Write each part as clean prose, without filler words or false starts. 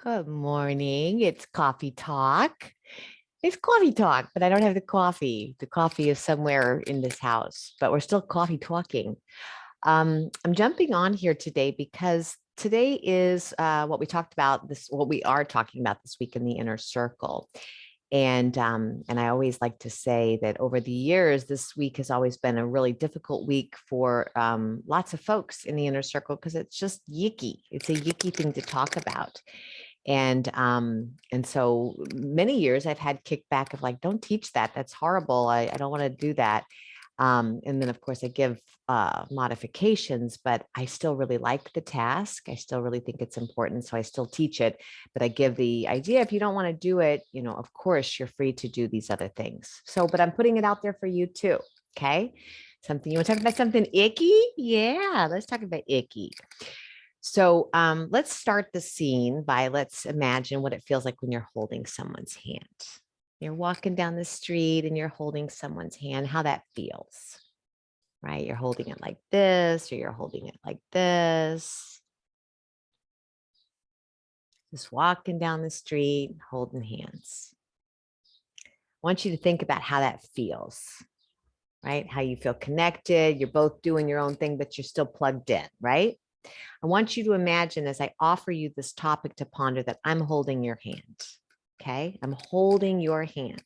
Good morning. It's coffee talk. It's coffee talk, but I don't have the coffee. The coffee is somewhere in this house, but we're still coffee talking. I'm jumping on here today because today is what we talked about this, what we are talking about this week in the inner circle. And I always like to say that over the years, this week has always been a really difficult week for lots of folks in the inner circle because it's just yicky. It's a yicky thing to talk about. And so many years I've had kickback of like, don't teach that. That's horrible. I don't want to do that. And then of course I give modifications, but I still really like the task. I still really think it's important. So I still teach it, but I give the idea, if you don't want to do it, of course you're free to do these other things. So, but I'm putting it out there for you too. Okay. Something you want to talk about, something icky? Yeah, let's talk about icky. So let's start the scene by let's imagine what it feels like when you're holding someone's hand. You're walking down the street and you're holding someone's hand, how that feels, right? You're holding it like this, or you're holding it like this. Just walking down the street, holding hands. I want you to think about how that feels, right? How you feel connected. You're both doing your own thing, but you're still plugged in, right? I want you to imagine as I offer you this topic to ponder that I'm holding your hand. Okay. I'm holding your hand.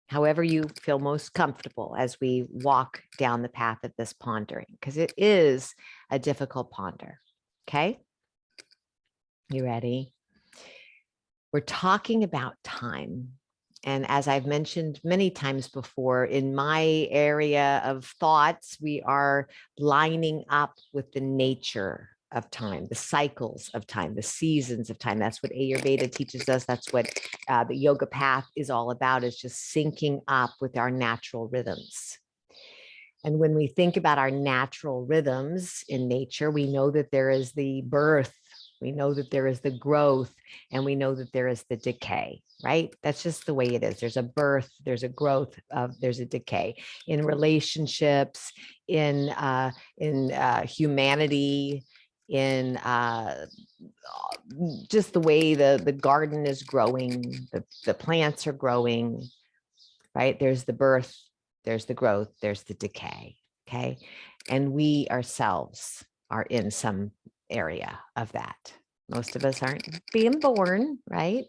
However you feel most comfortable as we walk down the path of this pondering, because it is a difficult ponder. Okay. You ready? We're talking about time. And as I've mentioned many times before, in my area of thoughts, we are lining up with the nature of time, the cycles of time, the seasons of time. That's what Ayurveda teaches us. That's what the yoga path is all about, is just syncing up with our natural rhythms. And when we think about our natural rhythms in nature, we know that there is the birth, we know that there is the growth, and we know that there is the decay, right? That's just the way it is. There's a birth, there's a growth, there's a decay in relationships, in humanity, in just the way the garden is growing, the plants are growing, right? There's the birth, there's the growth, there's the decay. Okay. And we ourselves are in some area of that. Most of us aren't being born, right?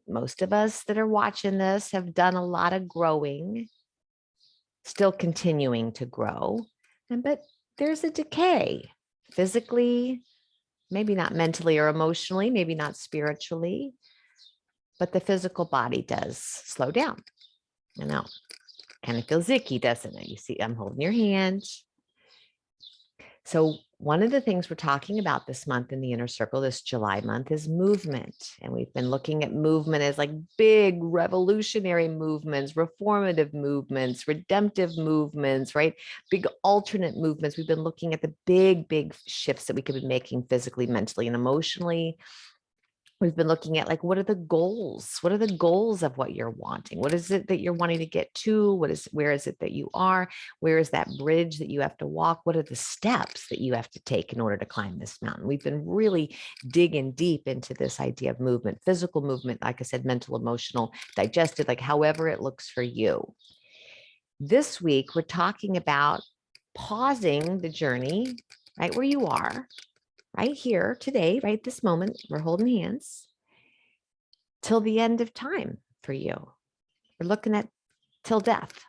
Most of us that are watching this have done a lot of growing, still continuing to grow. But there's a decay physically, maybe not mentally or emotionally, maybe not spiritually, but the physical body does slow down. I know. Kind of feels icky, doesn't it? You see, I'm holding your hand. So one of the things we're talking about this month in the inner circle, this July month, is movement. And we've been looking at movement as like big revolutionary movements, reformative movements, redemptive movements, right? Big alternate movements. We've been looking at the big shifts that we could be making physically, mentally, and emotionally. We've been looking at like, what are the goals? What are the goals of what you're wanting? What is it that you're wanting to get to? Where is it that you are? Where is that bridge that you have to walk? What are the steps that you have to take in order to climb this mountain? We've been really digging deep into this idea of movement, physical movement, like I said, mental, emotional, digested, like however it looks for you. This week, we're talking about pausing the journey right where you are, right here today, right this moment, we're holding hands till the end of time for you. We're looking at till death,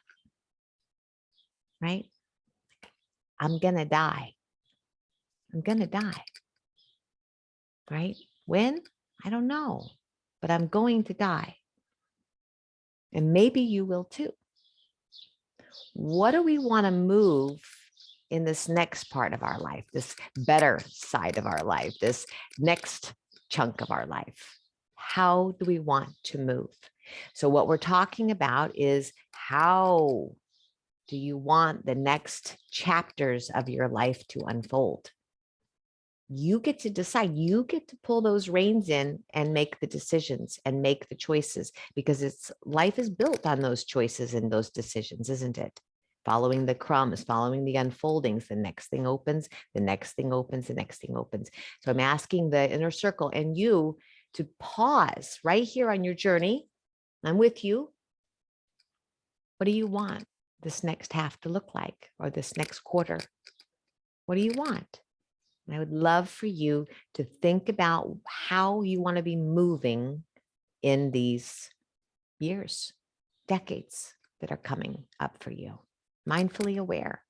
right? I'm going to die. I'm going to die, right? When? I don't know, but I'm going to die. And maybe you will too. What do we want to move in this next part of our life, this better side of our life, this next chunk of our life? How do we want to move? So what we're talking about is, how do you want the next chapters of your life to unfold? You get to decide. You get to pull those reins in and make the decisions and make the choices, because life is built on those choices and those decisions, isn't it? following the crumbs, following the unfoldings. The next thing opens, the next thing opens, the next thing opens. So I'm asking the inner circle and you to pause right here on your journey. I'm with you. What do you want this next half to look like, or this next quarter? What do you want? And I would love for you to think about how you want to be moving in these years, decades that are coming up for you. Mindfully aware,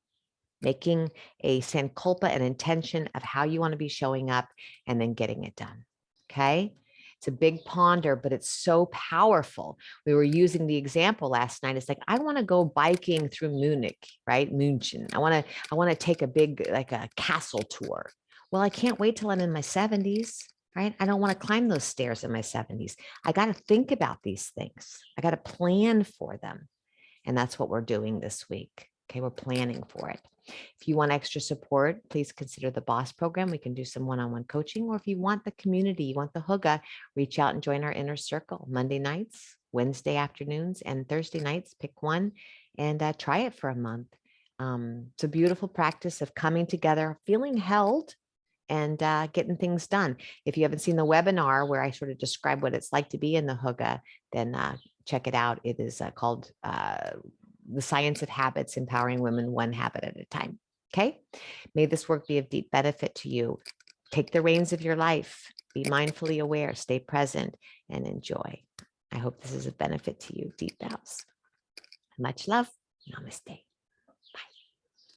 making a sankalpa, an intention of how you want to be showing up, and then getting it done. Okay. It's a big ponder, but it's so powerful. We were using the example last night. It's like, I want to go biking through Munich, right? München. I want to take a big, like a castle tour. Well, I can't wait till I'm in my 70s, right? I don't want to climb those stairs in my 70s. I got to think about these things. I got to plan for them. And that's what we're doing this week. Okay, we're planning for it. If you want extra support, please consider the BOSS program. We can do some one-on-one coaching, or if you want the community, you want the hygge, reach out and join our inner circle. Monday nights, Wednesday afternoons, and Thursday nights. Pick one and try it for a month. It's a beautiful practice of coming together, feeling held, and getting things done. If you haven't seen the webinar where I sort of describe what it's like to be in the hygge, then check it out. It is called The Science of Habits, Empowering Women One Habit at a Time. Okay. May this work be of deep benefit to you. Take the reins of your life. Be mindfully aware, stay present, and enjoy. I hope this is a benefit to you. Deep bows. Much love. Namaste.